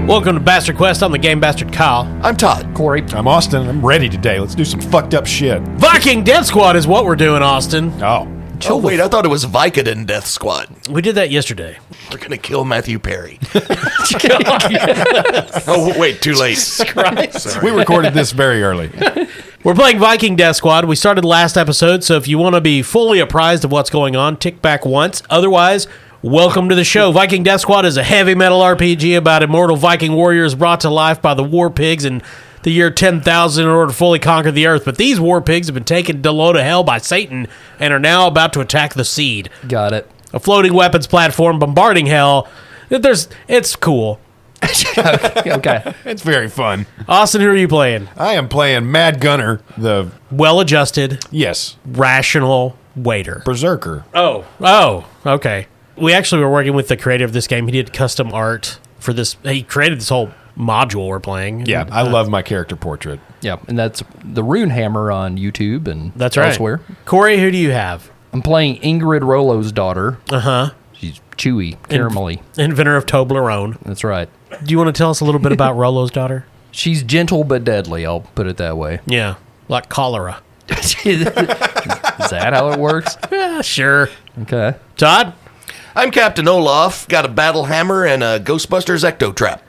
Welcome to Bastard Quest. I'm the Game Bastard Kyle. I'm Todd. Corey. I'm Austin. I'm ready today. Let's do some fucked up shit. Viking Death Squad is what we're doing, Austin. Oh. Oh, wait, I thought it was VIKING Death Squad. We did that yesterday. We're going to kill Matthew Perry. Oh, wait, too late. Christ. We recorded this very early. We're playing Viking Death Squad. We started last episode, so if you want to be fully apprised of what's going on, tick back once. Otherwise, welcome to the show. Viking Death Squad is a heavy metal RPG about immortal Viking warriors brought to life by the war pigs in the year 10,000 in order to fully conquer the earth. But these war pigs have been taken to low to hell by Satan and are now about to attack the seed. Got it. A floating weapons platform bombarding hell. It's cool. Okay. It's very fun. Austin, who are you playing? I am playing Mad Gunner, the, Well-adjusted, yes, rational waiter. Berserker. Oh, okay. We actually were working with the creator of this game. He did custom art for this. He created this whole module we're playing. Yeah, I love my character portrait. Yeah, and that's the Rune Hammer on YouTube and That's right. elsewhere. Corey, who do you have? I'm playing Ingrid Rollo's daughter. Uh-huh. She's chewy, caramelly. Inventor of Toblerone. That's right. Do you want to tell us a little bit about Rollo's daughter? She's gentle but deadly, I'll put it that way. Yeah, like cholera. Is that how it works? Yeah, sure. Okay. Todd? I'm Captain Olaf, got a battle hammer and a Ghostbusters ecto-trap.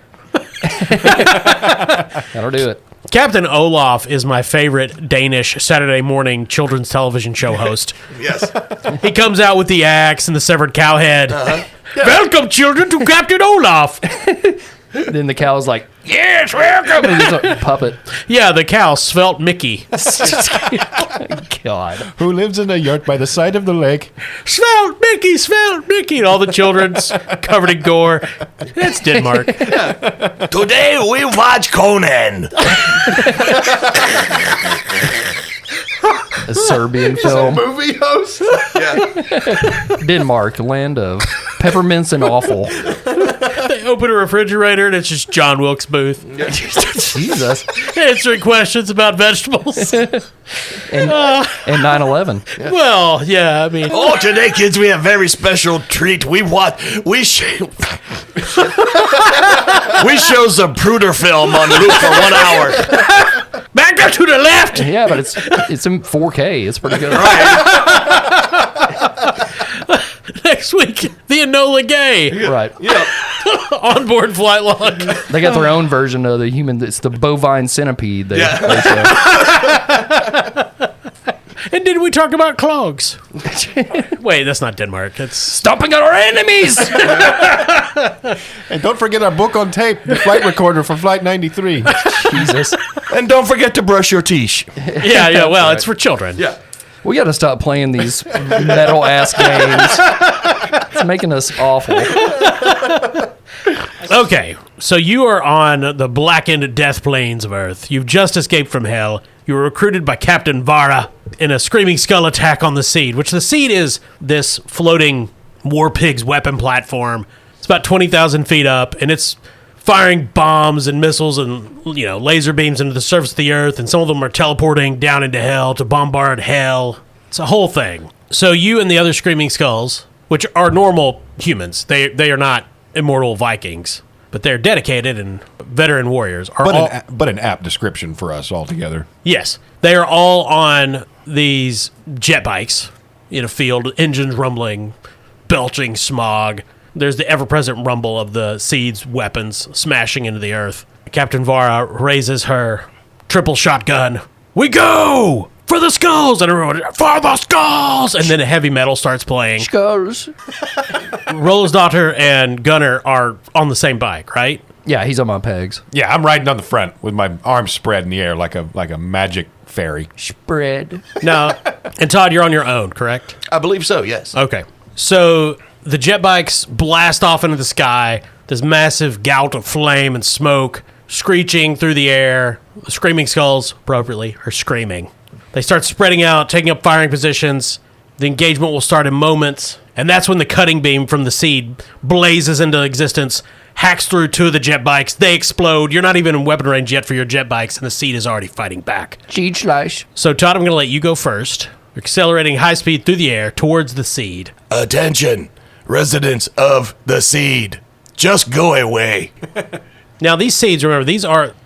That'll do it. Captain Olaf is my favorite Danish Saturday morning children's television show host. Yes. He comes out with the axe and the severed cow head. Welcome, children, to Captain Olaf. Then the cow's like, yes, welcome. And he's a puppet. Yeah, the cow, Svelte Mickey. God. Who lives in a yurt by the side of the lake. Svelte Mickey. And all the children's covered in gore. That's Denmark. Today we watch Conan. A Serbian film. Movie host? Yeah. Denmark, land of peppermints and awful. They open a refrigerator and it's just John Wilkes Booth. Jesus. Answering questions about vegetables. And 9/11. Well, yeah, I mean. Oh, today, kids, we have a very special treat. We show Zapruder film on loop for 1 hour. Back up to the left. Yeah, but it's in 4K. It's pretty good. Next week, the Enola Gay. Right. Yeah. Onboard flight log. They got their own version of the human. It's the bovine centipede. They show. And did we talk about clogs? Wait, that's not Denmark. It's Stomping on our enemies. And don't forget our book on tape, the flight recorder for Flight 93. Jesus. And don't forget to brush your teeth. yeah. Well, it's for children. Yeah. We got to stop playing these metal ass games. It's making us awful. Okay, so you are on the blackened death plains of Earth. You've just escaped from hell. You were recruited by Captain Vara in a screaming skull attack on the Seed, which the Seed is this floating war pig's weapon platform. It's about 20,000 feet up, and it's firing bombs and missiles and laser beams into the surface of the Earth, and some of them are teleporting down into hell to bombard hell. It's a whole thing. So you and the other screaming skulls, which are normal humans, they are not immortal Vikings, but they're dedicated and veteran warriors. But an apt description for us altogether. Yes, they are all on these jet bikes in a field, engines rumbling, belching smog. There's the ever-present rumble of the Seed's weapons smashing into the earth. Captain Vara raises her triple shotgun. We go! For the skulls! And everyone, for the skulls! And then heavy metal starts playing. Skulls. Rollo's daughter and Gunner are on the same bike, right? Yeah, he's on my pegs. Yeah, I'm riding on the front with my arms spread in the air like a magic fairy. Spread. No. And Todd, you're on your own, correct? I believe so, yes. Okay. So the jet bikes blast off into the sky, this massive gout of flame and smoke screeching through the air. The screaming skulls, appropriately, are screaming. They start spreading out, taking up firing positions. The engagement will start in moments, and that's when the cutting beam from the Seed blazes into existence, hacks through two of the jet bikes. They explode. You're not even in weapon range yet for your jet bikes, and the Seed is already fighting back. Cheat slash. So, Todd, I'm going to let you go first. You're accelerating high speed through the air towards the Seed. Attention, residents of the Seed. Just go away. Now, these seeds, remember,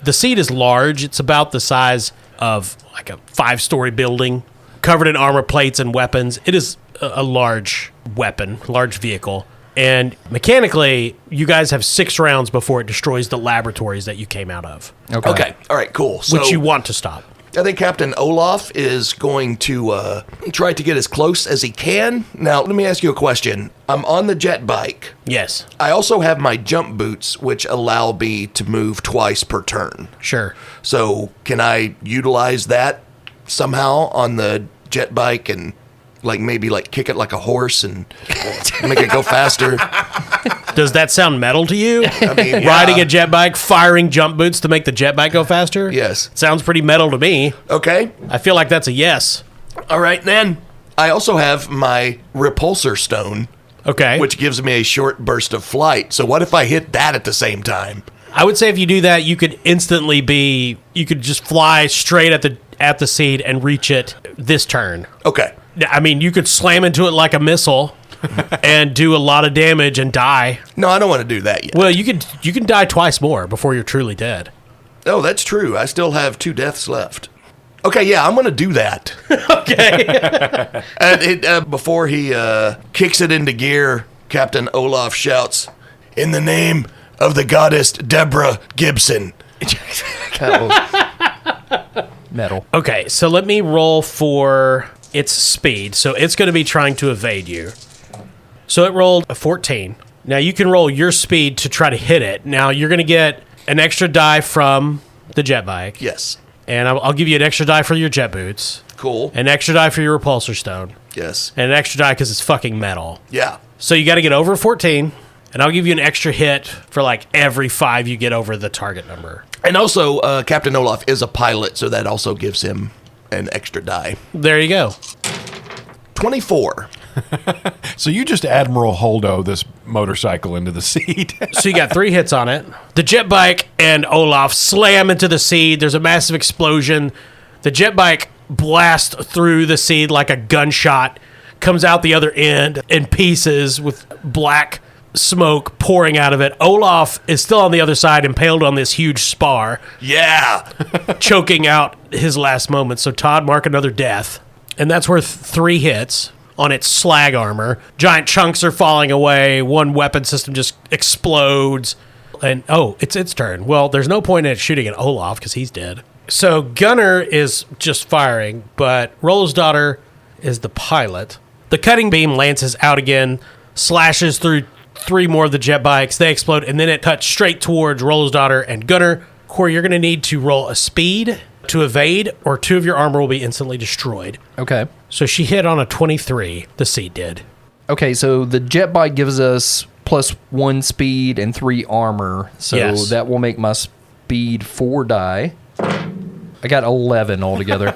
the seed is large. It's about the size of like a 5-story building, covered in armor plates and weapons. It is a large weapon, large vehicle. And mechanically, you guys have 6 rounds before it destroys the laboratories that you came out of, Okay. All right, cool. So which you want to stop. I think Captain Olaf is going to try to get as close as he can. Now, let me ask you a question. I'm on the jet bike. Yes, I also have my jump boots, which allow me to move twice per turn. sure. So can I utilize that somehow on the jet bike and maybe kick it like a horse and make it go faster? Does that sound metal to you? I mean, Riding yeah. a jet bike, firing jump boots to make the jet bike go faster? Yes. Sounds pretty metal to me. Okay. I feel like that's a yes. All right, then. I also have my repulsor stone, Okay. which gives me a short burst of flight. So what if I hit that at the same time? I would say if you do that, you could you could just fly straight at the seed and reach it this turn. Okay. I mean, you could slam into it like a missile and do a lot of damage and die. No, I don't want to do that yet. Well, you can die twice more before you're truly dead. Oh, that's true. I still have 2 deaths left. Okay, yeah, I'm going to do that. Okay. And before he kicks it into gear, Captain Olaf shouts, "In the name of the goddess Deborah Gibson." Metal. Okay, so let me roll for its speed. So it's going to be trying to evade you. So it rolled a 14. Now you can roll your speed to try to hit it. Now you're going to get an extra die from the jet bike. Yes. And I'll give you an extra die for your jet boots. Cool. An extra die for your repulsor stone. Yes. And an extra die because it's fucking metal. Yeah. So you got to get over 14. And I'll give you an extra hit for every 5 you get over the target number. And also, Captain Olaf is a pilot, so that also gives him an extra die. There you go. 24. So you just Admiral Holdo this motorcycle into the seat. So you got 3 hits on it. The jet bike and Olaf slam into the seed. There's a massive explosion. The jet bike blasts through the seed like a gunshot, comes out the other end in pieces with black smoke pouring out of it. Olaf is still on the other side, impaled on this huge spar, Yeah. choking out his last moments. So Todd, mark another death. And that's worth 3 hits on its slag armor. Giant chunks are falling away. One weapon system just explodes. And, it's its turn. Well, there's no point in it shooting at Olaf because he's dead. So Gunner is just firing, but Rollo's daughter is the pilot. The cutting beam lances out again, slashes through 3 more of the jet bikes. They explode, and then it cuts straight towards Rollo's daughter and Gunner. Corey, you're going to need to roll a speed to evade, or 2 of your armor will be instantly destroyed. Okay. So she hit on a 23. The seed did. Okay, so the jet bike gives us +1 speed and 3 armor. So Yes. that will make my speed 4 die. I got 11 altogether.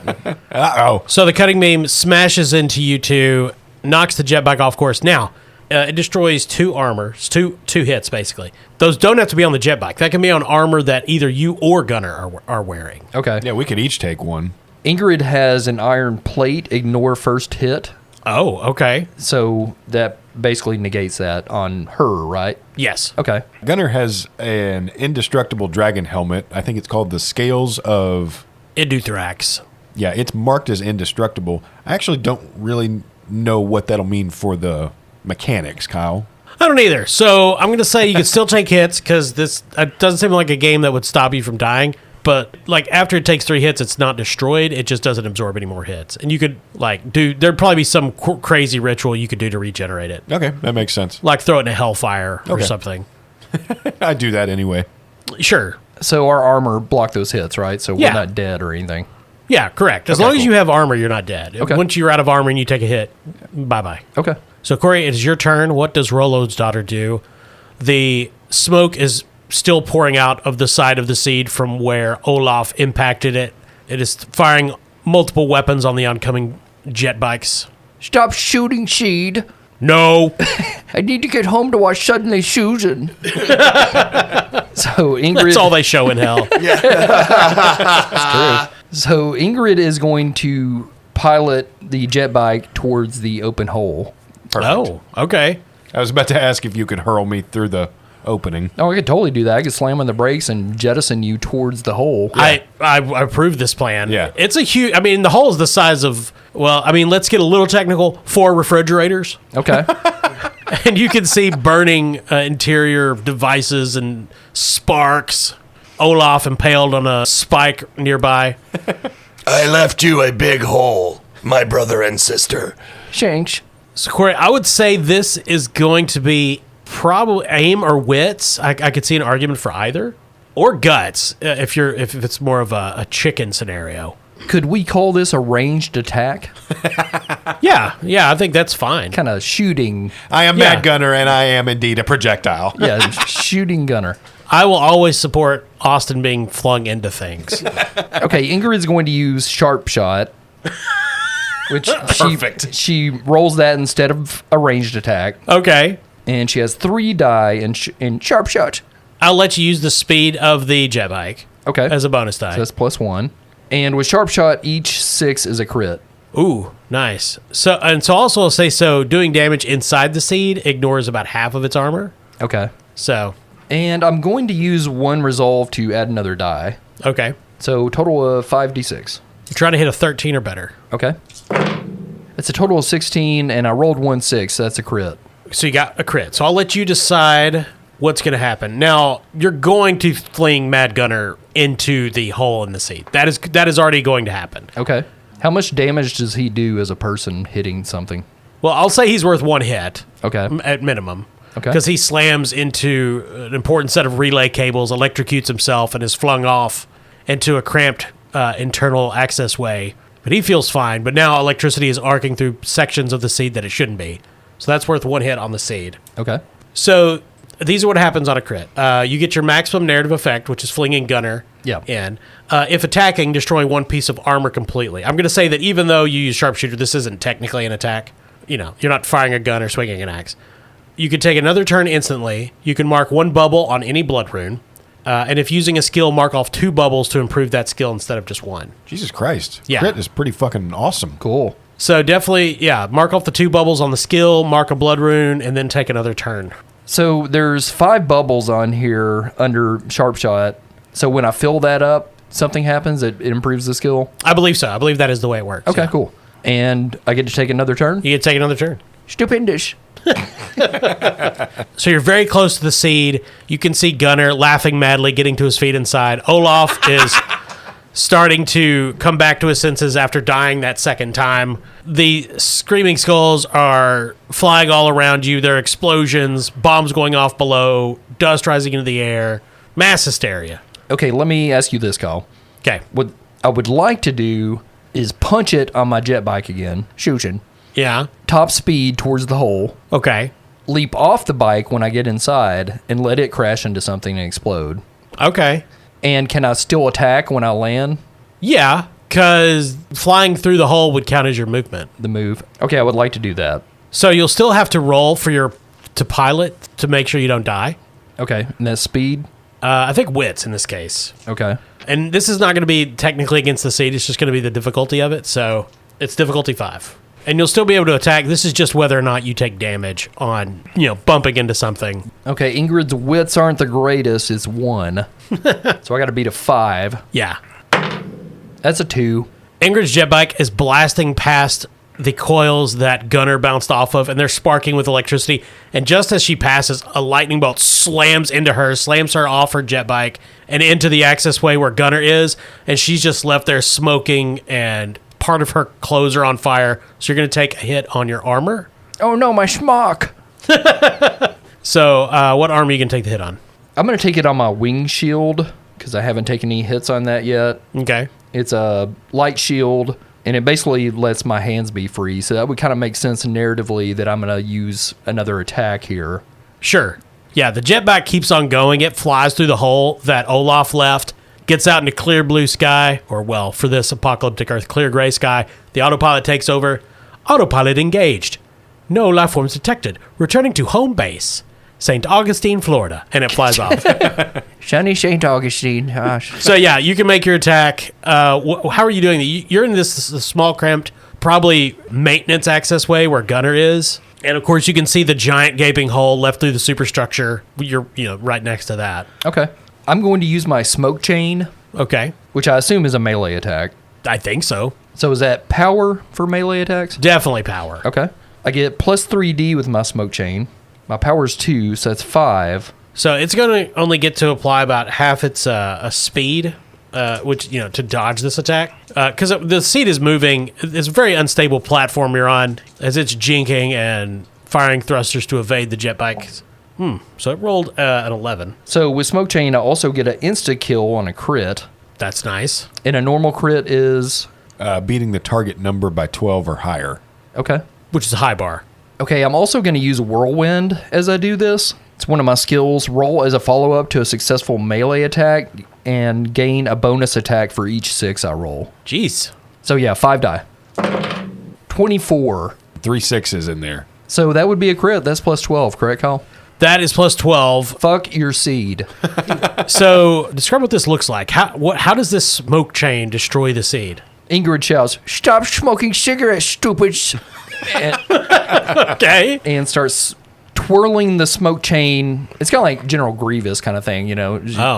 Uh-oh. So the cutting beam smashes into you 2, knocks the jet bike off course. Now, it destroys 2 armor, two hits basically. Those don't have to be on the jet bike. That can be on armor that either you or Gunner are wearing. Okay. Yeah, we could each take one. Ingrid has an iron plate, ignore first hit. Oh, okay. So that basically negates that on her, right? Yes. Okay. Gunner has an indestructible dragon helmet. I think it's called the Scales of... Iduthrax. Yeah, it's marked as indestructible. I actually don't really know what that'll mean for the mechanics, Kyle. I don't either. So I'm going to say you can still take hits because this doesn't seem like a game that would stop you from dying. But after it takes 3 hits, it's not destroyed. It just doesn't absorb any more hits. And you could there'd probably be some crazy ritual you could do to regenerate it. Okay, that makes sense. Like throw it in a hellfire or Okay. something. I do that anyway. Sure. So our armor blocked those hits, right? So Yeah. we're not dead or anything. Yeah, correct. As long as cool. you have armor, you're not dead. Okay. Once you're out of armor and you take a hit, bye-bye. Okay. So, Corey, it is your turn. What does Rollo's daughter do? The smoke is still pouring out of the side of the seed from where Olaf impacted it. It is firing multiple weapons on the oncoming jet bikes. Stop shooting, Seed. No. I need to get home to watch Suddenly Susan. So Ingrid. That's all they show in hell. So Ingrid is going to pilot the jet bike towards the open hole. Oh, okay. I was about to ask if you could hurl me through the opening. Oh, I could totally do that. I could slam on the brakes and jettison you towards the hole. I approve this plan. Yeah. It's a huge, I mean, the hole is the size of, well, I mean, let's get a little technical, 4 refrigerators. Okay. And you can see burning interior devices and sparks. Olaf impaled on a spike nearby. I left you a big hole, my brother and sister. Shanks. So, Corey, I would say this is going to be probably aim or wits. I could see an argument for either. Or guts, if it's more of a chicken scenario. Could we call this a ranged attack? Yeah, I think that's fine. Kind of shooting. I am Yeah. Mad Gunner, and I am indeed a projectile. Yeah, shooting gunner. I will always support Austin being flung into things. Okay, Ingrid's going to use sharp shot. Which Perfect. she rolls that instead of a ranged attack. Okay. And she has 3 die in sharp shot. I'll let you use the speed of the jet bike Okay. as a bonus die. So that's +1. And with sharp shot, each 6 is a crit. Ooh, nice. So also I'll say, so doing damage inside the seed ignores about half of its armor. Okay. So, And I'm going to use 1 resolve to add another die. okay. So total of 5d6. You're trying to hit a 13 or better. Okay. It's a total of 16, and I rolled 1 6, so that's a crit. So you got a crit. So I'll let you decide what's going to happen. Now, you're going to fling Mad Gunner into the hole in the seat. That is already going to happen. Okay. How much damage does he do as a person hitting something? Well, I'll say he's worth 1 hit. Okay. At minimum. Okay. Because he slams into an important set of relay cables, electrocutes himself, and is flung off into a cramped internal access way. But he feels fine. But now electricity is arcing through sections of the seed that it shouldn't be. So that's worth 1 hit on the seed. Okay. So these are what happens on a crit. You get your maximum narrative effect, which is flinging Gunner Yeah. in. If attacking, destroying 1 piece of armor completely. I'm going to say that even though you use sharpshooter, this isn't technically an attack. You know, you're not firing a gun or swinging an axe. You can take another turn instantly. You can mark 1 bubble on any blood rune. And if using a skill, mark off 2 bubbles to improve that skill instead of just 1. Jesus Christ. Yeah. Crit is pretty fucking awesome. Cool. So definitely, yeah, mark off the 2 bubbles on the skill, mark a blood rune, and then take another turn. So there's 5 bubbles on here under sharp shot. So when I fill that up, something happens, it improves the skill. I believe so. I believe that is the way it works. Okay, yeah. cool. And I get to take another turn? You get to take another turn. Stupendous. So you're very close to the seed. You can see Gunner laughing madly, getting to his feet inside. Olaf is starting to come back to his senses after dying that second time. The screaming skulls are flying all around you. There are explosions, bombs going off below, dust rising into the air, mass hysteria. Okay, let me ask you this, Kyle. Okay. What I would like to do is punch it on my jet bike again, shooting, Yeah. top speed towards the hole, Okay. leap off the bike when I get inside, and let it crash into something and explode. Okay. And can I still attack when I land Yeah, because flying through the hole would count as your movement. the move? Okay, I would like to do that. So you'll still have to roll to pilot to make sure you don't die. Okay, and that's speed? I think wits in this case. Okay. And this is not going to be technically against the seed. It's just going to be the difficulty of it. So it's difficulty 5. And you'll still be able to attack. This is just whether or not you take damage on, bumping into something. Okay, Ingrid's wits aren't the greatest. It's 1. So I got to beat a 5. Yeah. That's a 2. Ingrid's jet bike is blasting past the coils that Gunner bounced off of, and they're sparking with electricity. And just as she passes, a lightning bolt slams into her, slams her off her jet bike and into the access way where Gunner is. And she's just left there smoking, and part of her clothes are on fire. So you're going to take a hit on your armor. Oh no, my schmuck. So what armor are you going to take the hit on? I'm going to take it on my wing shield because I haven't taken any hits on that yet. Okay. It's a light shield, and it basically lets my hands be free. So that would kind of make sense narratively that I'm going to use another attack here. Sure. Yeah, the jetpack keeps on going. It flies through the hole that Olaf left, gets out into clear blue sky, or, well, for this apocalyptic Earth, clear gray sky. The autopilot takes over. Autopilot engaged. No life forms detected. Returning to home base, St. Augustine, Florida. And it flies off. Sunny St. Augustine. Gosh. So, yeah, you can make your attack. How are you doing? You're in this small, cramped probably maintenance access way where Gunner is. And of course, you can see the giant gaping hole left through the superstructure. You're, right next to that. Okay. I'm going to use my smoke chain, Okay. which I assume is a melee attack. I think so. So is that power for melee attacks? Definitely power. Okay. I get plus 3d with my smoke chain. My power's 2, so that's 5. So it's going to only get to apply about half its speed, which, to dodge this attack. Because the seed is moving. It's a very unstable platform you're on as it's jinking and firing thrusters to evade the jet bikes. So it rolled an 11. So with smoke chain, I also get an insta-kill on a crit. That's nice. And a normal crit is... Beating the target number by 12 or higher. Okay. Which is a high bar. Okay, I'm also going to use Whirlwind as I do this. It's one of my skills. Roll as a follow-up to a successful melee attack and gain a bonus attack for each 6 I roll. Jeez. So yeah, 5 die. 24. 3 6s in there. So that would be a crit. That's plus 12, correct, Kyle? That is plus 12. Fuck your seed. So describe what this looks like. How does this smoke chain destroy the seed? Ingrid shouts, "Stop smoking cigarettes, stupids!" Okay. and starts twirling the smoke chain. It's kind of like General Grievous kind of thing,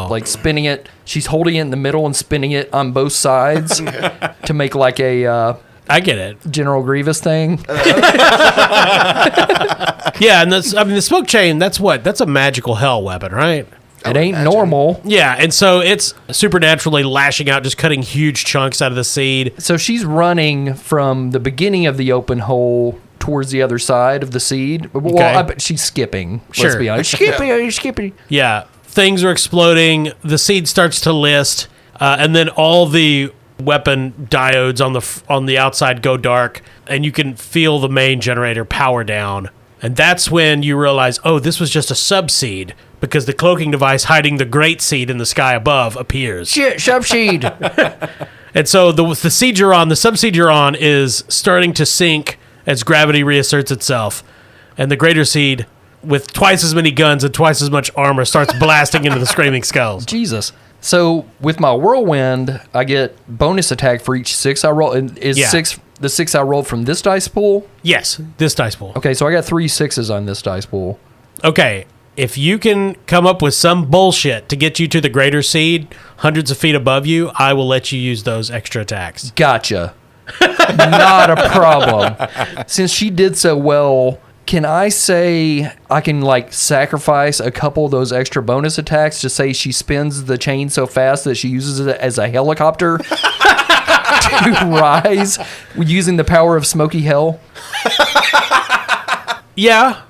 like spinning it. She's holding it in the middle and spinning it on both sides to make like a I get it. General Grievous thing. Yeah, and the smoke chain, that's a magical hell weapon, right? It ain't normal. Yeah, and so it's supernaturally lashing out, just cutting huge chunks out of the seed. So she's running from the beginning of the open hole towards the other side of the seed. Well, Okay. I bet she's skipping. Let's Sure. be honest. Skipping. Yeah, things are exploding. The seed starts to list, and then all the weapon diodes on the outside go dark, and you can feel the main generator power down. And that's when you realize, oh, this was just a sub-seed, because the cloaking device hiding the great seed in the sky above appears. Shit, sub-seed. And so the seed you're on, the sub-seed you're on, is starting to sink as gravity reasserts itself. And the greater seed, with twice as many guns and twice as much armor, starts blasting into the screaming skulls. Jesus. So with my whirlwind, I get bonus attack for each 6 I roll. And is Yeah. 6 the 6 I rolled from this dice pool? Yes, this dice pool. Okay, so I got 3 6s on this dice pool. Okay, if you can come up with some bullshit to get you to the greater seed, hundreds of feet above you, I will let you use those extra attacks. Gotcha. Not a problem. Since she did so well, can I say I can sacrifice a couple of those extra bonus attacks to say she spins the chain so fast that she uses it as a helicopter to rise using the power of smoky hell? Yeah,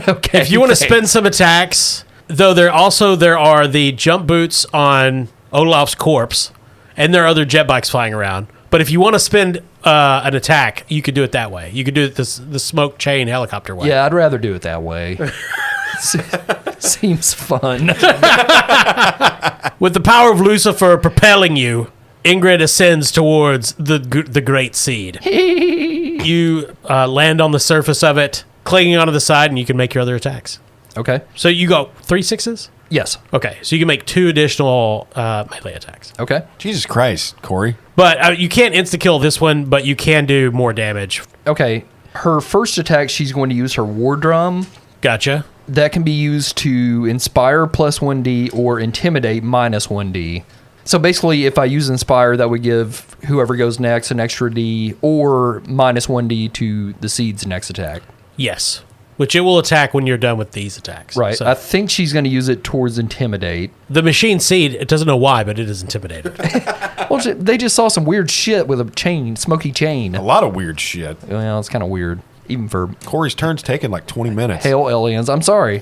Okay. if you want to thanks. spend some attacks, though there are the jump boots on Olaf's corpse, and there are other jet bikes flying around. But if you want to spend an attack, you could do it that way. You could do it the smoke chain helicopter way. Yeah, I'd rather do it that way. Seems fun. With the power of Lucifer propelling you, Ingrid ascends towards the great seed. You land on the surface of it, clinging onto the side, and you can make your other attacks. Okay. So you go 3 6s? Yes. Okay, so you can make 2 additional melee attacks. Okay. Jesus Christ, Corey. But you can't insta-kill this one, but you can do more damage. Okay. Her first attack, she's going to use her war drum. Gotcha. That can be used to inspire plus 1d or intimidate minus 1d. So basically, if I use inspire, that would give whoever goes next an extra d or minus 1d to the seed's next attack. Yes. Which it will attack when you're done with these attacks. Right. So I think she's going to use it towards intimidate. the machine seed, it doesn't know why, but it is intimidated. Well, they just saw some weird shit with a chain, smoky chain. A lot of weird shit. Well, it's kind of weird, even for Corey's turn's taking like 20 minutes. hail aliens. I'm sorry.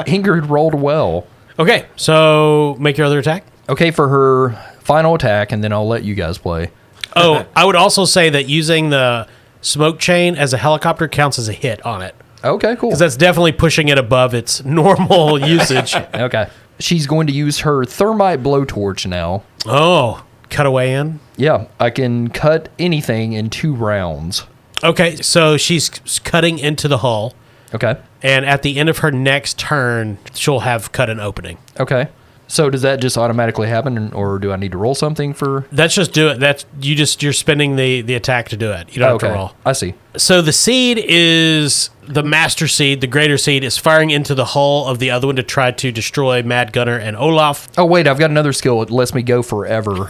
Ingrid rolled well. Okay, so make your other attack. Okay, for her final attack, and then I'll let you guys play. Oh, I would also say that using the smoke chain as a helicopter counts as a hit on it. Okay, cool. Because that's definitely pushing it above its normal usage. Okay. She's going to use her thermite blowtorch now. Oh, cut away in? Yeah, I can cut anything in 2 rounds. Okay, so she's cutting into the hull, Okay. and at the end of her next turn, she'll have cut an opening. Okay. So does that just automatically happen, or do I need to roll something for? That's just do it. You're spending the attack to do it. You don't have to roll. I see. So the seed is the master seed. The greater seed is firing into the hull of the other one to try to destroy Mad Gunner and Olaf. Oh wait, I've got another skill. It lets me go forever.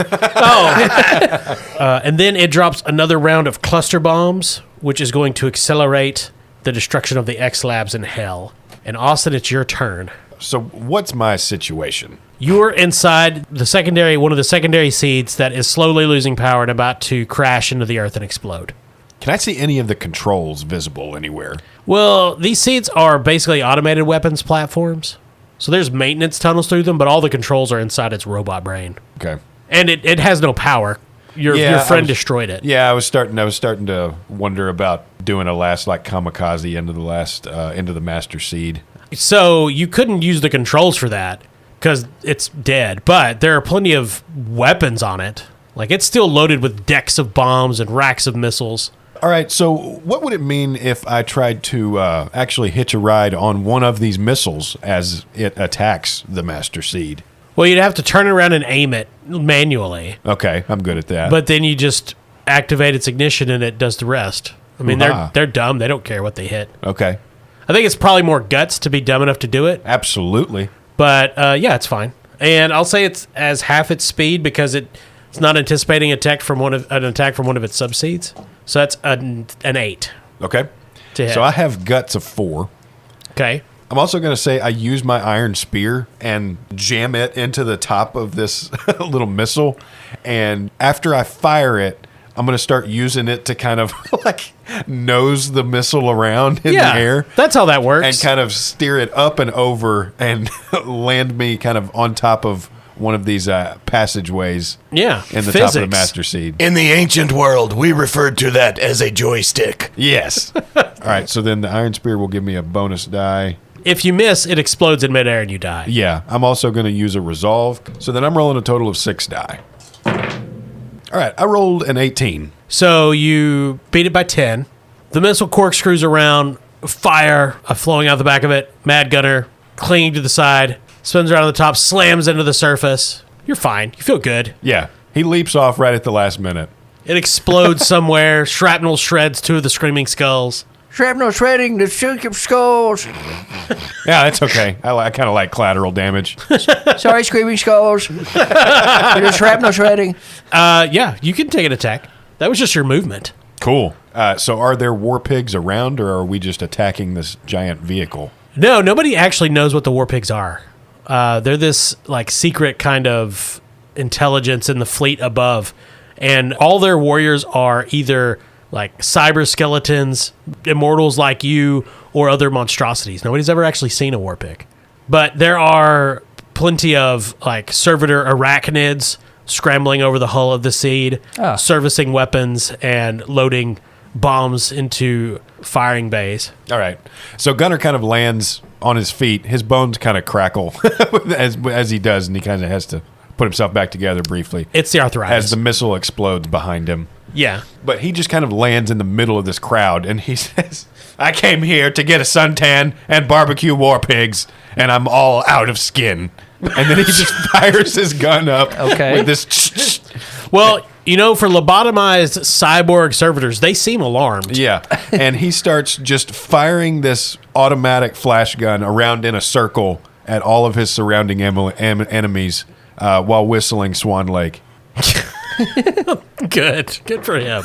And then it drops another round of cluster bombs, which is going to accelerate the destruction of the X Labs in hell. And Austin, it's your turn. So what's my situation? You're inside one of the secondary seeds that is slowly losing power and about to crash into the earth and explode. Can I see any of the controls visible anywhere? Well, these seeds are basically automated weapons platforms. So there's maintenance tunnels through them, but all the controls are inside its robot brain. Okay. And it has no power. Your friend destroyed it. Yeah, I was starting to wonder about doing a last like kamikaze into the master seed. So you couldn't use the controls for that because it's dead. But there are plenty of weapons on it. Like, it's still loaded with decks of bombs and racks of missiles. All right, so what would it mean if I tried to actually hitch a ride on one of these missiles as it attacks the master seed? Well, you'd have to turn around and aim it manually. Okay, I'm good at that. But then you just activate its ignition and it does the rest. I mean, they're dumb. They don't care what they hit. Okay. I think it's probably more guts to be dumb enough to do it. Absolutely. But, yeah, it's fine. And I'll say it's as half its speed because it's not anticipating an attack from one of its subseeds. So that's an 8. Okay. To hit. So I have guts of 4. Okay. I'm also going to say I use my iron spear and jam it into the top of this little missile. And after I fire it, I'm going to start using it to kind of like nose the missile around in the air. That's how that works. And kind of steer it up and over and land me kind of on top of one of these passageways in the top of the master seed. In the ancient world, we referred to that as a joystick. Yes. All right, so then the iron spear will give me a bonus die. If you miss, it explodes in midair and you die. Yeah, I'm also going to use a resolve. So then I'm rolling a total of 6 die. All right, I rolled an 18. So you beat it by 10. The missile corkscrews around, fire flowing out the back of it. Mad Gunner clinging to the side, spins around on the top, slams into the surface. You're fine. You feel good. Yeah, he leaps off right at the last minute. It explodes somewhere. Shrapnel shreds 2 of the screaming skulls. Shrapnel shredding the skulls. Yeah, that's okay. I kind of like collateral damage. Sorry, screaming skulls. There's shrapnel shredding. Yeah, you can take an attack. That was just your movement. Cool. So are there war pigs around, or are we just attacking this giant vehicle? No, nobody actually knows what the war pigs are. They're this like secret kind of intelligence in the fleet above, and all their warriors are either like cyber skeletons, immortals like you, or other monstrosities. Nobody's ever actually seen a war pig. But there are plenty of like servitor arachnids scrambling over the hull of the seed, servicing weapons and loading bombs into firing bays. All right. So Gunner kind of lands on his feet. His bones kind of crackle as he does, and he kind of has to put himself back together briefly. It's the arthritis. As the missile explodes behind him. Yeah. But he just kind of lands in the middle of this crowd, and he says, I came here to get a suntan and barbecue war pigs, and I'm all out of skin. And then he just fires his gun up with this... Well, you know, for lobotomized cyborg servitors, they seem alarmed. Yeah. And he starts just firing this automatic flash gun around in a circle at all of his surrounding enemies while whistling Swan Lake. Good for him.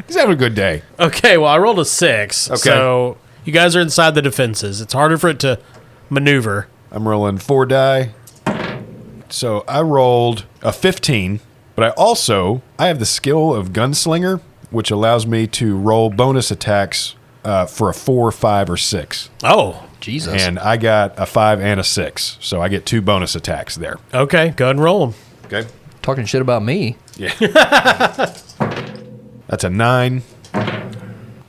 He's having a good day. Okay, well, I rolled a 6. Okay. So you guys are inside the defenses. It's harder for it to maneuver. I'm rolling 4 die. So I rolled a 15, but I have the skill of Gunslinger, which allows me to roll bonus attacks for a 4, 5, or 6. Oh, Jesus. And I got a 5 and a 6, so I get 2 bonus attacks there. Okay, go ahead and roll them. Okay. Talking shit about me. Yeah. That's a 9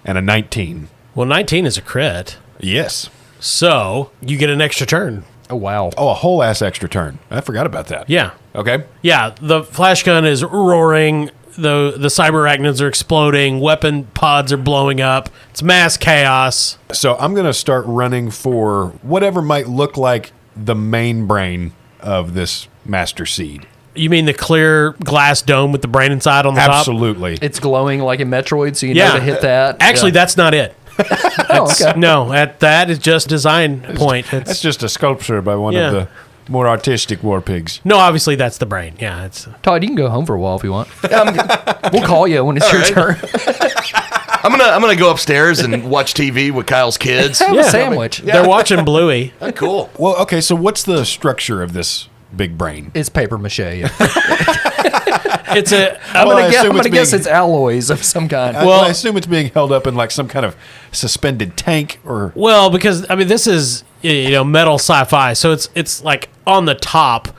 and a 19. Well, 19 is a crit. Yes. So you get an extra turn. Oh, wow. Oh, a whole ass extra turn. I forgot about that. Yeah. Okay. Yeah, the flash gun is roaring. The cyber arachnids are exploding. Weapon pods are blowing up. It's mass chaos. So I'm going to start running for whatever might look like the main brain of this master seed. You mean the clear glass dome with the brain inside on the top? Absolutely. It's glowing like in Metroid, so you know to hit that. Actually, that's not it. Oh, okay. No, that is just design point. That's just a sculpture by one of the more artistic war pigs. No, obviously that's the brain. Yeah, it's Todd, you can go home for a while if you want. We'll call you when it's your turn. I'm gonna go upstairs and watch TV with Kyle's kids. Have a sandwich. they're watching Bluey. Cool. Well, okay, so what's the structure of this big brain? It's paper mache. It's a I'm I assume gonna it's guess being- it's alloys of some kind. Well, I assume it's being held up in like some kind of suspended tank or... well, because I mean this is metal sci-fi, so it's like on the top.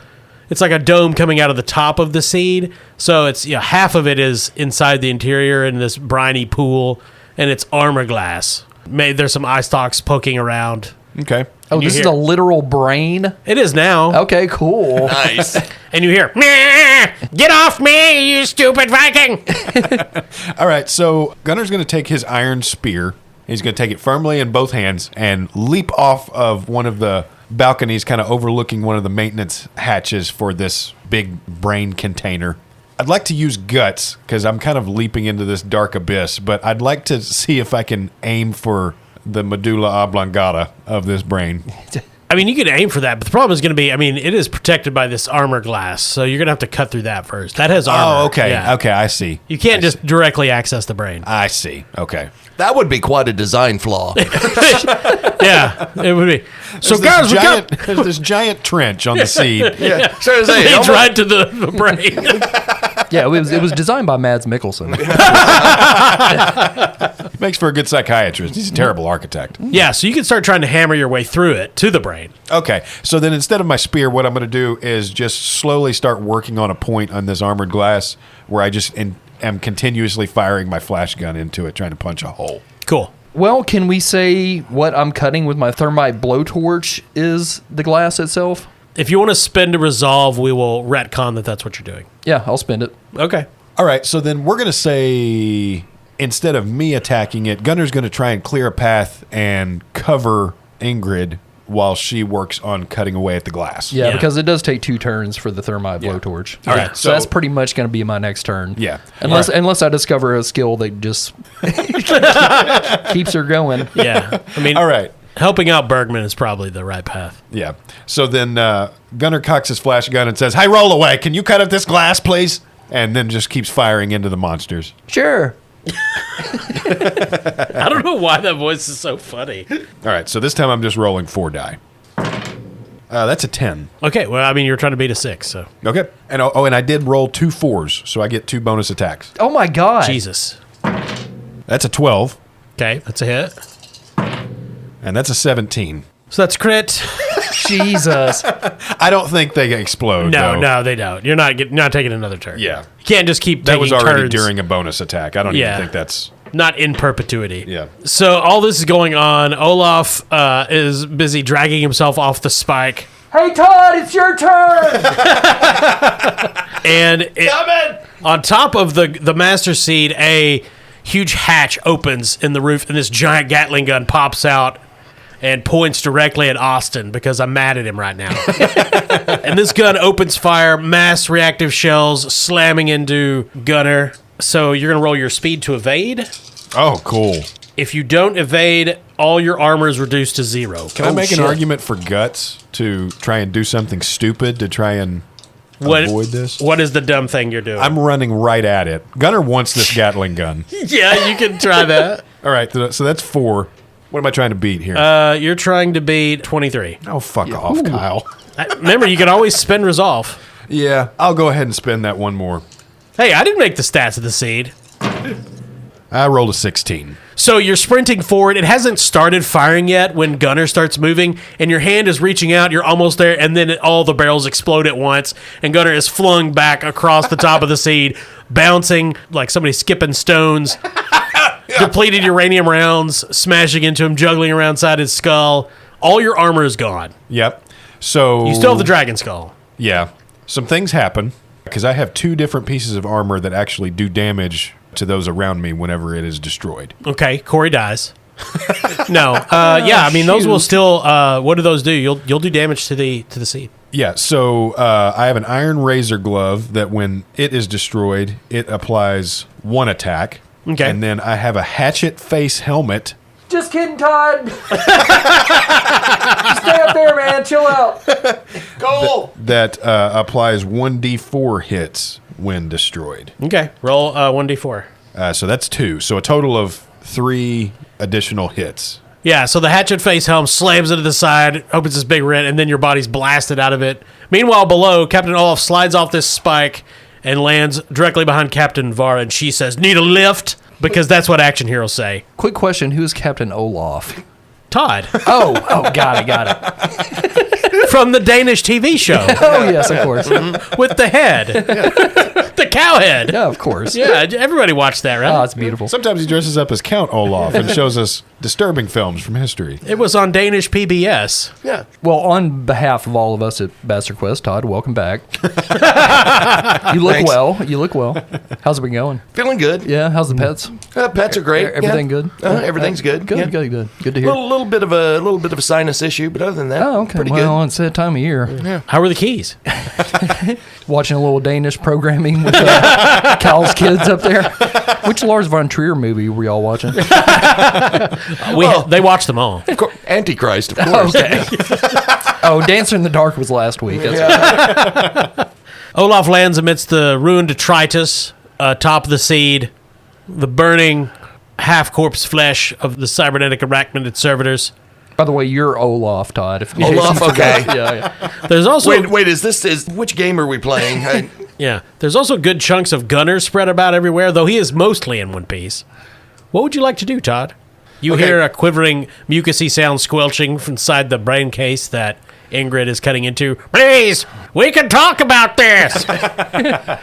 It's like a dome coming out of the top of the seed. So it's half of it is inside the interior in this briny pool, and it's armor glass. There's some eye stalks poking around. Okay. Oh, this is a literal brain? It is now. Okay, cool. Nice. And you hear, "Meow, get off me, you stupid Viking!" All right, so Gunner's going to take his iron spear. He's going to take it firmly in both hands and leap off of one of the balconies kind of overlooking one of the maintenance hatches for this big brain container. I'd like to use guts because I'm kind of leaping into this dark abyss, but I'd like to see if I can aim for the medulla oblongata of this brain. I mean, you could aim for that, but the problem is going to be, it is protected by this armor glass, so you're going to have to cut through that first. That has armor. Oh, okay. Yeah. Okay, I see. You can't just directly access the brain. I see. Okay. That would be quite a design flaw. Yeah, it would be. So, There's guys, there's this giant trench on the seed. Yeah. So it leads right to the brain. Yeah, it was designed by Mads Mikkelsen. Makes for a good psychiatrist. He's a terrible architect. Yeah, so you can start trying to hammer your way through it to the brain. Okay, so then instead of my spear, what I'm going to do is just slowly start working on a point on this armored glass where I just am continuously firing my flash gun into it, trying to punch a hole. Cool. Well, can we say what I'm cutting with my thermite blowtorch is the glass itself? If you want to spend a resolve, we will retcon that that's what you're doing. Yeah, I'll spend it. Okay. All right, so then we're going to say instead of me attacking it, Gunner's going to try and clear a path and cover Ingrid while she works on cutting away at the glass. Yeah, Yeah. because it does take 2 turns for the thermite blowtorch. All right, so that's pretty much going to be my next turn. Yeah. Unless I discover a skill that just keeps her going. Yeah. All right. Helping out Bergman is probably the right path. Yeah. So then Gunner cocks his flash gun and says, "Hey, roll away. Can you cut up this glass, please?" And then just keeps firing into the monsters. Sure. I don't know why that voice is so funny. All right. So this time I'm just rolling 4 die. That's a 10. Okay, well, you're trying to beat a 6, so. Okay. And and I did roll 2 4s, so I get 2 bonus attacks. Oh my god. Jesus. That's a 12, Okay, that's a hit. and that's a 17. So that's crit. Jesus. I don't think they explode. No, though. no, they don't. You're not taking another turn. Yeah. You can't just keep That taking was already turns. during a bonus attack. I don't Yeah. even think that's... Not in perpetuity. Yeah. So all this is going on. Olaf is busy dragging himself off the spike. Hey Todd, it's your turn. And on top of the master seed, a huge hatch opens in the roof, and this giant Gatling gun pops out and points directly at Austin because I'm mad at him right now. And this gun opens fire, mass reactive shells slamming into Gunner. So you're going to roll your speed to evade. Oh, cool. If you don't evade, all your armor is reduced to 0. Can I make an argument for guts to try and do something stupid to try and avoid this? What is the dumb thing you're doing? I'm running right at it. Gunner wants this Gatling gun. Yeah, you can try that. All right, so that's 4. What am I trying to beat here? You're trying to beat 23. Oh, fuck off, Kyle. Remember, you can always spend resolve. Yeah, I'll go ahead and spend that one more. Hey, I didn't make the stats of the seed. I rolled a 16. So you're sprinting forward. It hasn't started firing yet when Gunner starts moving, and your hand is reaching out. You're almost there, and then all the barrels explode at once, and Gunner is flung back across the top of the seed, bouncing like somebody skipping stones. Depleted uranium rounds smashing into him, juggling around inside his skull. All your armor is gone. Yep. So You still have the dragon skull. Yeah. Some things happen because I have 2 different pieces of armor that actually do damage to those around me whenever it is destroyed. Okay, Corey dies. No, yeah, those will still. What do those do? You'll do damage to the seed. Yeah, so I have an iron razor glove that when it is destroyed, it applies 1 attack. Okay. And then I have a hatchet face helmet. Just kidding, Todd. Stay up there, man. Chill out. Goal. That applies 1d4 hits when destroyed. Okay. Roll 1d4. So that's 2. So a total of 3 additional hits. Yeah, so the hatchet face helm slams into the side, opens this big rent, and then your body's blasted out of it. Meanwhile, below, Captain Olaf slides off this spike and lands directly behind Captain Vara, and she says, "Need a lift?" Because that's what action heroes say. Quick question: who is Captain Olaf? Todd. Oh, got it. From the Danish TV show. Oh, yes, of course. With the head. The cow head. Yeah, of course. Yeah, everybody watched that, right? Oh, it's beautiful. Sometimes he dresses up as Count Olaf and shows us disturbing films from history. It was on Danish PBS. Yeah. Well, on behalf of all of us at Bastard Quest, Todd, welcome back. You look Thanks. well. You look well. How's it been going? Feeling good. Yeah, how's the pets? Pets are great. Everything yeah. good? Everything's good. Good, yeah. good to hear. Little bit of a sinus issue, but other than that, Oh, okay. pretty Well, good. it's that time of year. How were the keys? Watching a little Danish programming with Kyle's kids up there. Which Lars von Trier movie were y'all watching? They watched them all. Of course, Antichrist, of course. Okay. Oh, Dancer in the Dark was last week. That's Olaf lands amidst the ruined detritus atop the seed, the burning half-corpse flesh of the cybernetic arachnid servitors. By the way, you're Olaf, Todd. If Olaf, okay. yeah. There's also Wait, is which game are we playing? yeah. There's also good chunks of gunners spread about everywhere, though he is mostly in one piece. What would you like to do, Todd? You Okay. hear a quivering, mucusy sound squelching from inside the brain case that Ingrid is cutting into. Please, we can talk about this.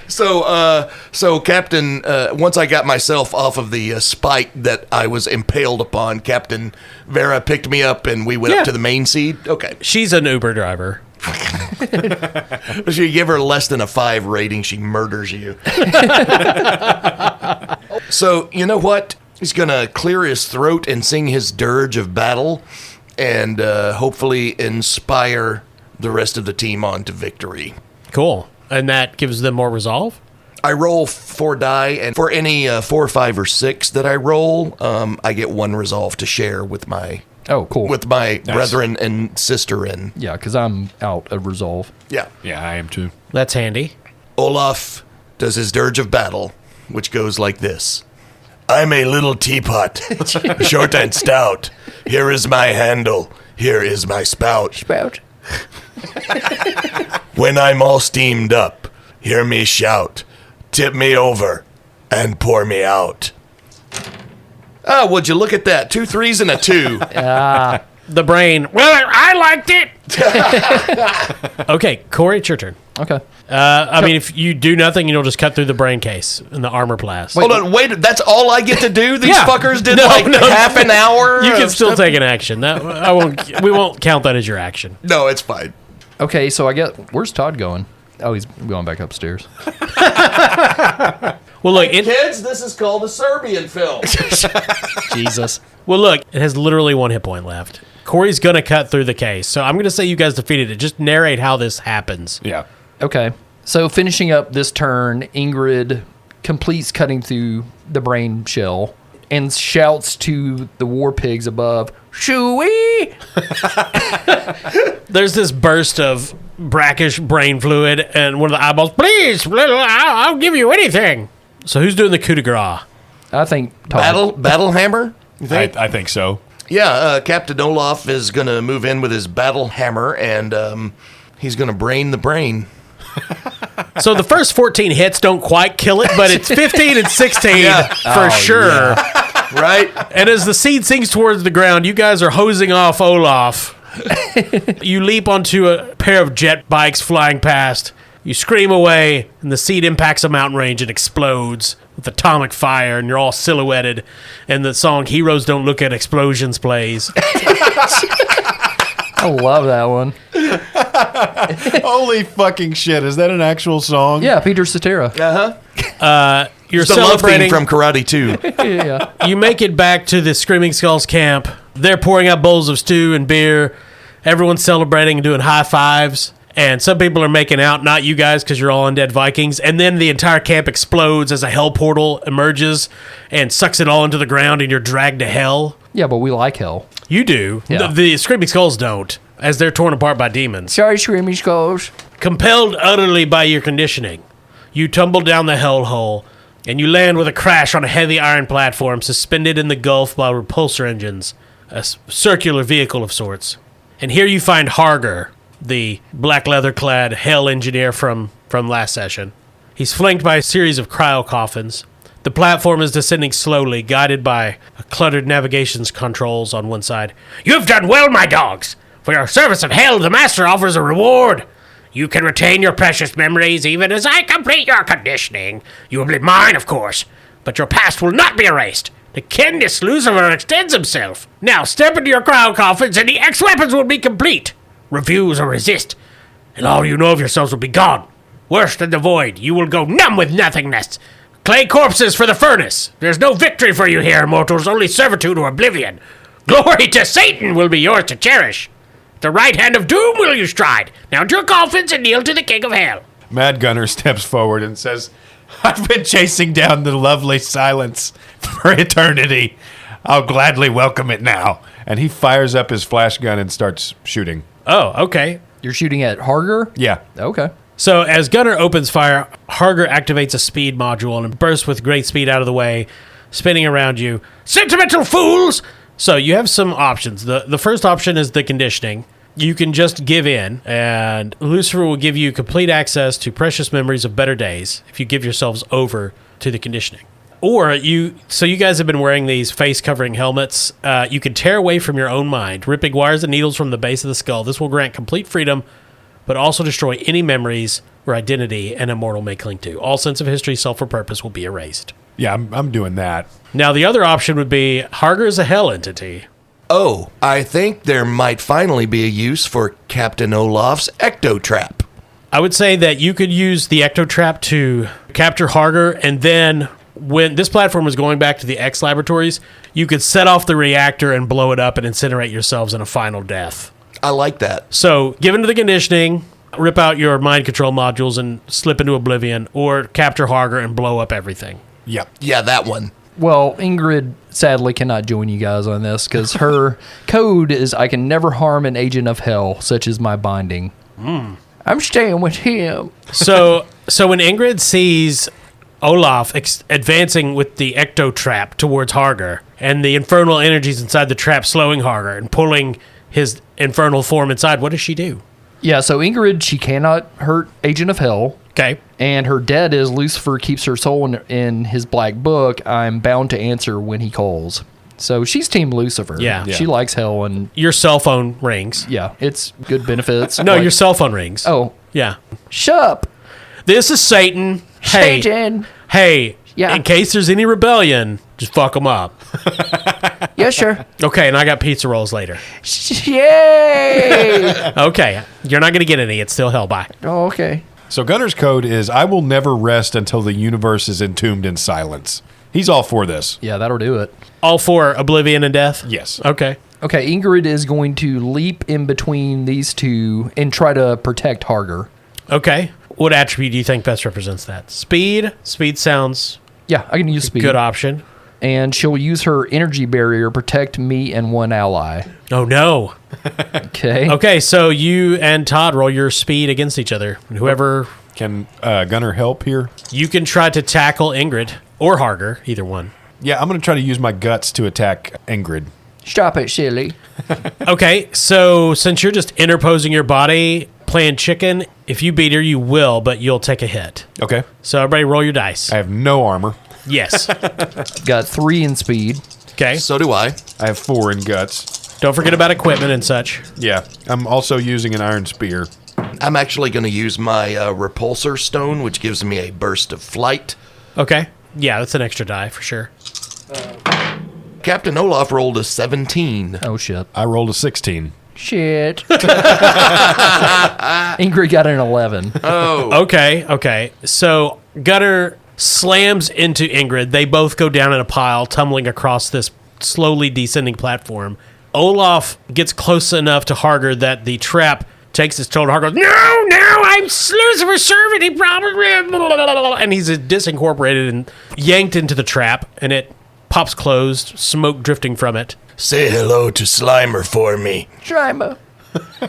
So Captain, once I got myself off of the spike that I was impaled upon, Captain Vera picked me up and we went Yeah. up to the main seat. Okay. She's an Uber driver. If you give her less than a 5 rating, she murders you. So, you know what? He's going to clear his throat and sing his dirge of battle and hopefully inspire the rest of the team on to victory. Cool. And that gives them more resolve? I roll 4 die, and for any 4, 5, or 6 that I roll, I get 1 resolve to share with my Oh, cool. brethren and sister in. Yeah, because I'm out of resolve. Yeah. Yeah, I am too. That's handy. Olaf does his dirge of battle, which goes like this. I'm a little teapot, short and stout. Here is my handle. Here is my spout. Spout. When I'm all steamed up, hear me shout. Tip me over and pour me out. Oh, would you look at that? 2 3s and a 2. The brain. Well, I liked it. Okay, Corey, it's your turn. Okay. I mean, if you do nothing, you'll just cut through the brain case and the armor blast. Hold on, wait, that's all I get to do? These Yeah. fuckers did No, like no. half an hour? You can of still stuff? take an action. We won't count that as your action. No, it's fine. Okay, so where's Todd going? Oh, he's going back upstairs. Well, look, Kids, this is called a Serbian film. Jesus. it has literally 1 hit point left. Corey's gonna cut through the case, so I'm gonna say you guys defeated it. Just narrate how this happens. Yeah. Okay. So finishing up this turn, Ingrid completes cutting through the brain shell and shouts to the war pigs above, "Shoo-wee!" There's this burst of brackish brain fluid, and one of the eyeballs, please, I'll give you anything. So who's doing the coup de grace? I think Todd. Battle hammer? You think? I think so. Yeah, Captain Olaf is going to move in with his battle hammer, and he's going to brain the brain. So the first 14 hits don't quite kill it, but it's 15 and 16 Yeah. for sure. Right? And as the seed sinks towards the ground, you guys are hosing off Olaf. You leap onto a pair of jet bikes flying past. You scream away, and the seed impacts a mountain range and explodes with atomic fire, and you're all silhouetted. And the song "Heroes Don't Look at Explosions" plays. I love that one. Holy fucking shit. Is that an actual song? Yeah, Peter Cetera. You're It's the love theme celebrating. from Karate 2. Yeah. You make it back to the Screaming Skulls camp. They're pouring out bowls of stew and beer. Everyone's celebrating and doing high fives. And some people are making out, not you guys, because you're all undead Vikings. And then the entire camp explodes as a hell portal emerges and sucks it all into the ground, and you're dragged to hell. Yeah, but we like hell. You do. Yeah. The Screaming Skulls don't, as they're torn apart by demons. Sorry, Screaming Skulls. Compelled utterly by your conditioning, you tumble down the hellhole, and you land with a crash on a heavy iron platform suspended in the gulf by repulsor engines, a circular vehicle of sorts. And here you find Harger, the black leather-clad hell engineer from last session. He's flanked by a series of cryo coffins. The platform is descending slowly, guided by cluttered navigations controls on one side. "You've done well, my dogs! For your service of hell, the Master offers a reward. You can retain your precious memories even as I complete your conditioning. You will be mine, of course, but your past will not be erased. The Candice Lucifer extends himself. Now step into your cryo coffins and the X-weapons will be complete. Refuse or resist, and all you know of yourselves will be gone. Worse than the void, you will go numb with nothingness. Clay corpses for the furnace. There's no victory for you here, mortals, only servitude or oblivion. Glory to Satan will be yours to cherish. The right hand of doom will you stride. Now to your coffins and kneel to the king of hell." Mad Gunner steps forward and says, "I've been chasing down the lovely silence for eternity. I'll gladly welcome it now." And he fires up his flash gun and starts shooting. Oh, okay. You're shooting at Harger? Yeah. Okay. So as Gunner opens fire, Harger activates a speed module and bursts with great speed out of the way, spinning around you. "Sentimental fools!" So you have some options. The first option is the conditioning. You can just give in, and Lucifer will give you complete access to precious memories of better days if you give yourselves over to the conditioning. Or you guys have been wearing these face-covering helmets. You can tear away from your own mind, ripping wires and needles from the base of the skull. This will grant complete freedom, but also destroy any memories where identity and immortal may cling to. All sense of history, self, or purpose will be erased. Yeah, I'm doing that. Now, the other option would be Harger is a hell entity. Oh, I think there might finally be a use for Captain Olaf's ecto-trap. I would say that you could use the ecto-trap to capture Harger, and then when this platform is going back to the X laboratories, you could set off the reactor and blow it up and incinerate yourselves in a final death. I like that. So, give into the conditioning, rip out your mind control modules and slip into oblivion, or capture Harger and blow up everything. Yep. Yeah, that one. Well, Ingrid sadly cannot join you guys on this because her code is I can never harm an agent of hell, such as my binding. I'm staying with him. So when Ingrid sees Olaf advancing with the ecto trap towards Harger, and the infernal energies inside the trap slowing Harger and pulling his infernal form inside, what does she do? Yeah, so Ingrid, she cannot hurt Agent of Hell. Okay. And her debt is Lucifer keeps her soul in his black book. I'm bound to answer when he calls. So she's Team Lucifer. Yeah. She likes hell, and Your cell phone rings. yeah, it's good benefits. No, Like- your cell phone rings. Oh, Yeah. shut up. This is Satan. Hey. Satan. Hey. Yeah. In case there's any rebellion, just fuck them up. Yeah, sure. Okay, and I got pizza rolls later. Yay! Okay, you're not going to get any. It's still hell. Bye. Oh, okay. So Gunner's code is I will never rest until the universe is entombed in silence. He's all for this. Yeah, that'll do it. All for oblivion and death? Yes. Okay. Okay, Ingrid is going to leap in between these two and try to protect Harger. Okay. What attribute do you think best represents that? Speed? Speed sounds Yeah, I can use speed. good option. And she'll use her energy barrier protect me and one ally. Oh, no. Okay. Okay, so you and Todd roll your speed against each other. And whoever... Can Gunner help here? You can try to tackle Ingrid or Harger, either one. Yeah, I'm going to try to use my guts to attack Ingrid. Stop it, silly. Okay, so since you're just interposing your body, playing chicken, if you beat her, you will, but you'll take a hit. Okay. So everybody roll your dice. I have no armor. Yes. Got 3 in speed. Okay. So do I. I have 4 in guts. Don't forget about equipment and such. Yeah. I'm also using an iron spear. I'm actually going to use my repulsor stone, which gives me a burst of flight. Okay. Yeah, that's an extra die for sure. Captain Olaf rolled a 17. Oh, shit. I rolled a 16. Shit. Ingrid got an 11. Okay. So Gunner slams into Ingrid. They both go down in a pile, tumbling across this slowly descending platform. Olaf gets close enough to Harger that the trap takes his total heart, goes, no, I'm Lucifer's servant. He probably, and he's disincorporated and yanked into the trap, and it pops closed, smoke drifting from it. Say hello to Slimer for me. Slimer.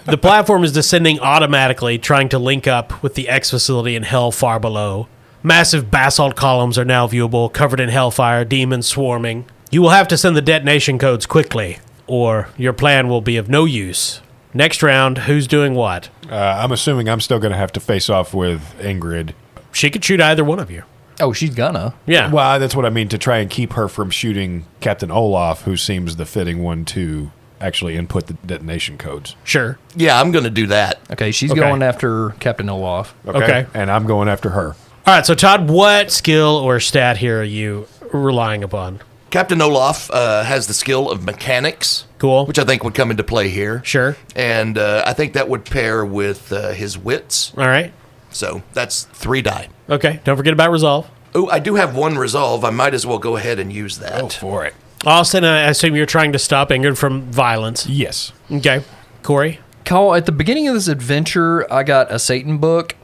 The platform is descending automatically, trying to link up with the X facility in hell far below. Massive basalt columns are now viewable, covered in hellfire, demons swarming. You will have to send the detonation codes quickly, or your plan will be of no use. Next round, who's doing what? I'm assuming I'm still going to have to face off with Ingrid. She could shoot either one of you. Oh, she's gonna. Yeah. Well, that's what I mean, to try and keep her from shooting Captain Olaf, who seems the fitting one to actually input the detonation codes. Sure. Yeah, I'm going to do that. Okay, she's Okay. going after Captain Olaf. Okay. And I'm going after her. All right, so Todd, what skill or stat here are you relying upon? Captain Olaf has the skill of mechanics. Cool. Which I think would come into play here. Sure. And I think that would pair with his wits. All right. So that's 3 die. Okay, don't forget about resolve. Oh, I do have 1 resolve. I might as well go ahead and use that. Go for it. Austin, I assume you're trying to stop Ingrid from violence. Yes. Okay. Corey? Call at the beginning of this adventure, I got a Satan book.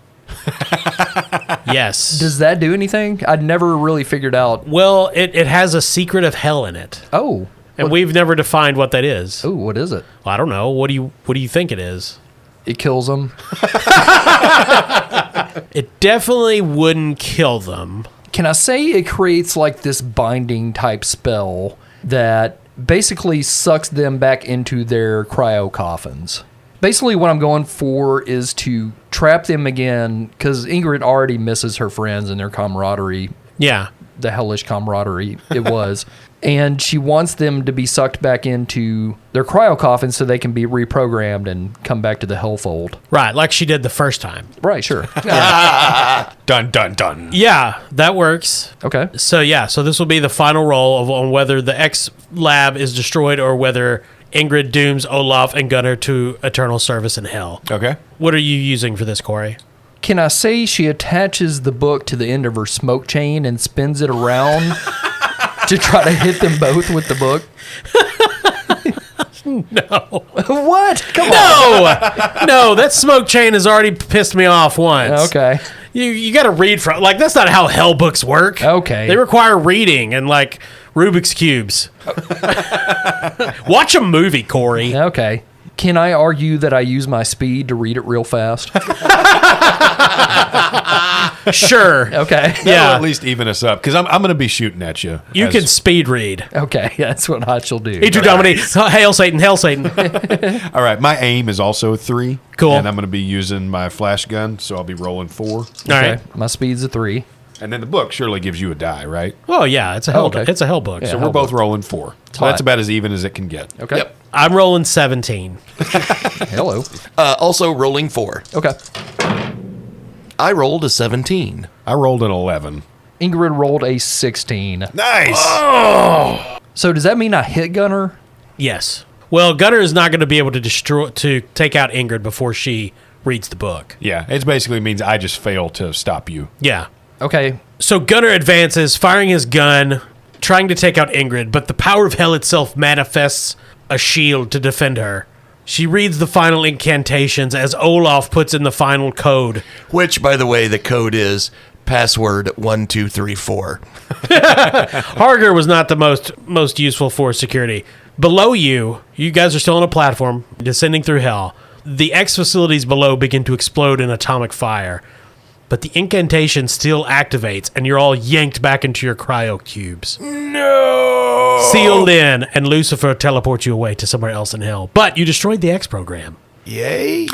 Yes. Does that do anything? I'd never really figured out. Well, it has a secret of hell in it. Oh. And we've never defined what that is. Oh, what is it? Well, I don't know. What do you think it is? It kills them. It definitely wouldn't kill them. Can I say it creates like this binding type spell that basically sucks them back into their cryo coffins? Basically, what I'm going for is to trap them again, because Ingrid already misses her friends and their camaraderie, Yeah. the hellish camaraderie it was. And she wants them to be sucked back into their cryo coffins so they can be reprogrammed and come back to the hellfold. Right, like she did the first time. Right, sure. Dun, dun, dun. Yeah, that works. Okay. So this will be the final roll on whether the X lab is destroyed or whether Ingrid dooms Olaf and Gunnar to eternal service in hell. Okay. What are you using for this, Corey? Can I say she attaches the book to the end of her smoke chain and spins it around to try to hit them both with the book? No. What? Come on. No, that smoke chain has already pissed me off once. Okay. You got to read from, like, that's not how hell books work. Okay. They require reading and, like, Rubik's Cubes. Watch a movie, Corey. Okay. Can I argue that I use my speed to read it real fast? Sure. Okay. That'll Yeah. at least even us up, because I'm going to be shooting at you. You as- can speed read. Okay. That's what I shall do. Eat your Domini. Hail Satan, hail Satan. All right, my aim is also 3. Cool. And I'm going to be using my flash gun, so I'll be rolling 4. All Okay. right. My speed's a 3. And then the book surely gives you a die, right? Oh, yeah, it's a hell, okay. it's a hell book. Yeah. So So we're both rolling 4. So hot. that's about as even as it can get. Okay. Yep. I'm rolling 17. Hello. Also rolling 4. Okay. I rolled a 17. I rolled an 11. Ingrid rolled a 16. Nice! So does that mean I hit Gunner? Yes. Well, Gunnar is not going to be able to take out Ingrid before she reads the book. Yeah, it basically means I just fail to stop you. Yeah. Okay. So Gunnar advances, firing his gun, trying to take out Ingrid, but the power of hell itself manifests a shield to defend her. She reads the final incantations as Olaf puts in the final code. Which, by the way, the code is password 1234. Harger was not the most useful for security. Below you guys are still on a platform, descending through hell. The X facilities below begin to explode in atomic fire. But the incantation still activates, and you're all yanked back into your cryo cubes. No! Sealed in, and Lucifer teleports you away to somewhere else in hell. But you destroyed the X program. Yay!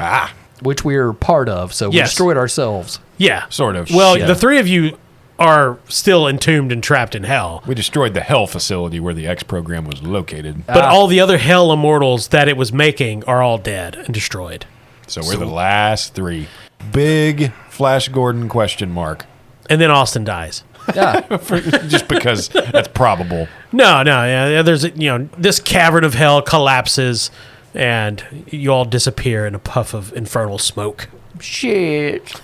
Which we're part of, so we Yes. destroyed ourselves. Yeah. Sort of. Well, Yeah. the three of you are still entombed and trapped in hell. We destroyed the hell facility where the X program was located. But all the other hell immortals that it was making are all dead and destroyed. So we're the last 3. Big Flash Gordon question mark. And then Austin dies. Yeah. Just because that's probable. No, yeah, there's, this cavern of hell collapses and you all disappear in a puff of infernal smoke. Shit.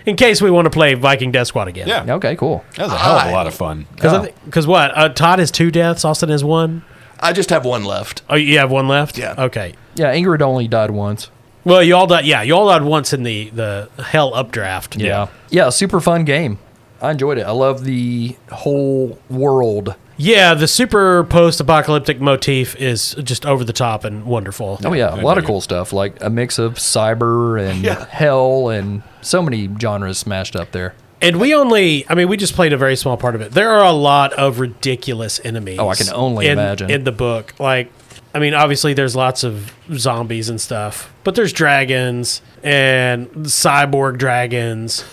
In case we want to play Viking Death Squad again. Yeah. Okay, cool. That was a hell of a lot of fun. Because what? Todd has 2 deaths, Austin has 1. I just have 1 left. Oh, you have 1 left? Yeah. Okay. Yeah, Ingrid only died once. Well, you all died. Yeah, you all died once in the hell updraft. Yeah, super fun game. I enjoyed it. I love the whole world. Yeah, the super post-apocalyptic motif is just over the top and wonderful. Oh yeah, a lot of cool stuff, like a mix of cyber and hell and so many genres smashed up there. And we just played a very small part of it. There are a lot of ridiculous enemies. Oh, I can only imagine. In the book. Like, I mean, obviously there's lots of zombies and stuff, but there's dragons and cyborg dragons.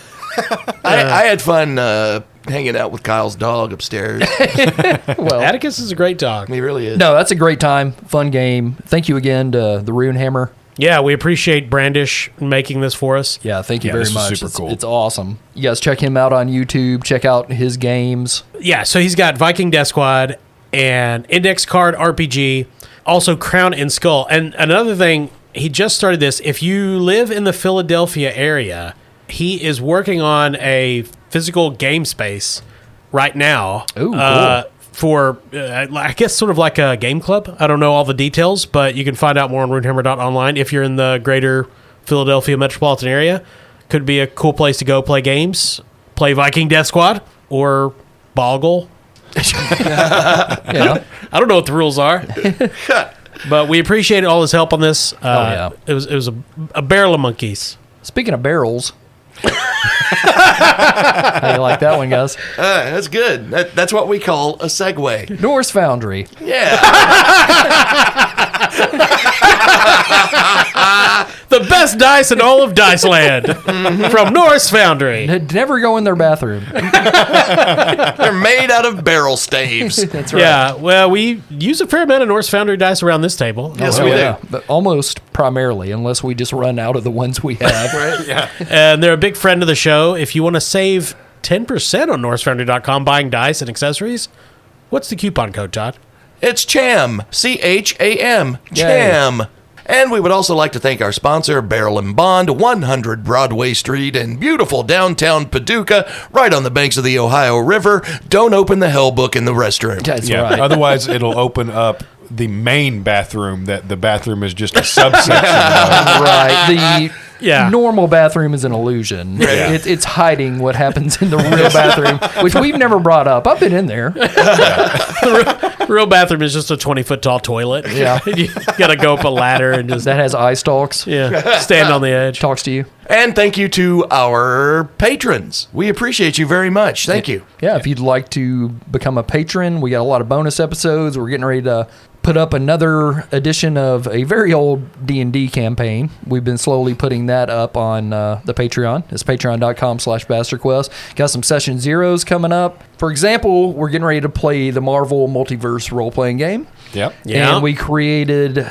I had fun hanging out with Kyle's dog upstairs. Well, Atticus is a great dog. He really is. no, that's a great time, fun game. Thank you again to the Rune Hammer. Yeah, we appreciate Brandish making this for us. Yeah, thank you Yeah, very this was much. super cool. It's awesome. You guys check him out on YouTube. Check out his games. Yeah, so he's got Viking Death Squad and Index Card RPG, also Crown and Skull. And another thing, he just started this. If you live in the Philadelphia area, he is working on a physical game space right now. Ooh, cool. For, I guess, sort of like a game club. I don't know all the details, but you can find out more on runehammer.online if you're in the greater Philadelphia metropolitan area. Could be a cool place to go play games, play Viking Death Squad, or Boggle. Yeah. I don't know what the rules are. But we appreciate all his help on this. Yeah. It was a barrel of monkeys. Speaking of barrels. How you like that one, guys? That's good. That's what we call a segue. Norse Foundry. Yeah. The best dice in all of Diceland from Norse Foundry. Never go in their bathroom. They're made out of barrel staves. That's right. Yeah, well, we use a fair amount of Norse Foundry dice around this table. Yes, Oh, we yeah. do. But almost primarily, unless we just run out of the ones we have. Right? Yeah. And they're a big friend of the show. If you want to save 10% on NorseFoundry.com buying dice and accessories, what's the coupon code, Todd? It's CHAM. CHAM. CHAM. And we would also like to thank our sponsor, Barrel and Bond, 100 Broadway Street in beautiful downtown Paducah, right on the banks of the Ohio River. Don't open the hell book in the restroom. That's Yeah. right. Otherwise, it'll open up the main bathroom. That the bathroom is just a subsection. Right. Yeah. Normal bathroom is an illusion. Yeah. It's hiding what happens in the real bathroom, which we've never brought up. I've been in there. The real bathroom is just a 20-foot tall toilet. Yeah. You got to go up a ladder and just That has eye stalks. stand on the edge. Talks to you. And thank you to our patrons. We appreciate you very much. Thank you. Yeah, if you'd like to become a patron, we got a lot of bonus episodes. We're getting ready to put up another edition of a very old D&D campaign. We've been slowly putting that up on the Patreon. It's patreon.com/bastardquest. Got some session zeros coming up. For example, we're getting ready to play the Marvel Multiverse role-playing game. Yep. Yeah. And we created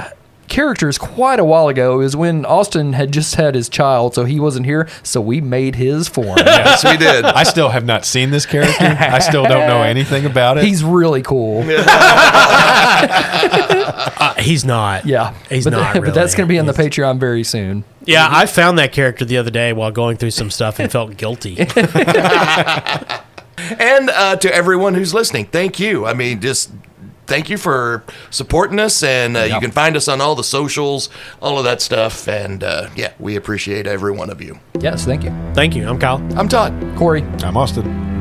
characters quite a while ago. It was when Austin had just had his child, so he wasn't here, so we made his for him. Yes, we did. I still have not seen this character. I still don't know anything about it. He's really cool. He's not. Yeah. He's but not But that's really. going to be on the Patreon very soon. Yeah, I found that character the other day while going through some stuff and felt guilty. And to everyone who's listening, thank you. I mean, just thank you for supporting us. And you can find us on all the socials, all of that stuff. And yeah, we appreciate every one of you. Yes, thank you. Thank you. I'm Kyle. I'm Todd. Corey. I'm Austin.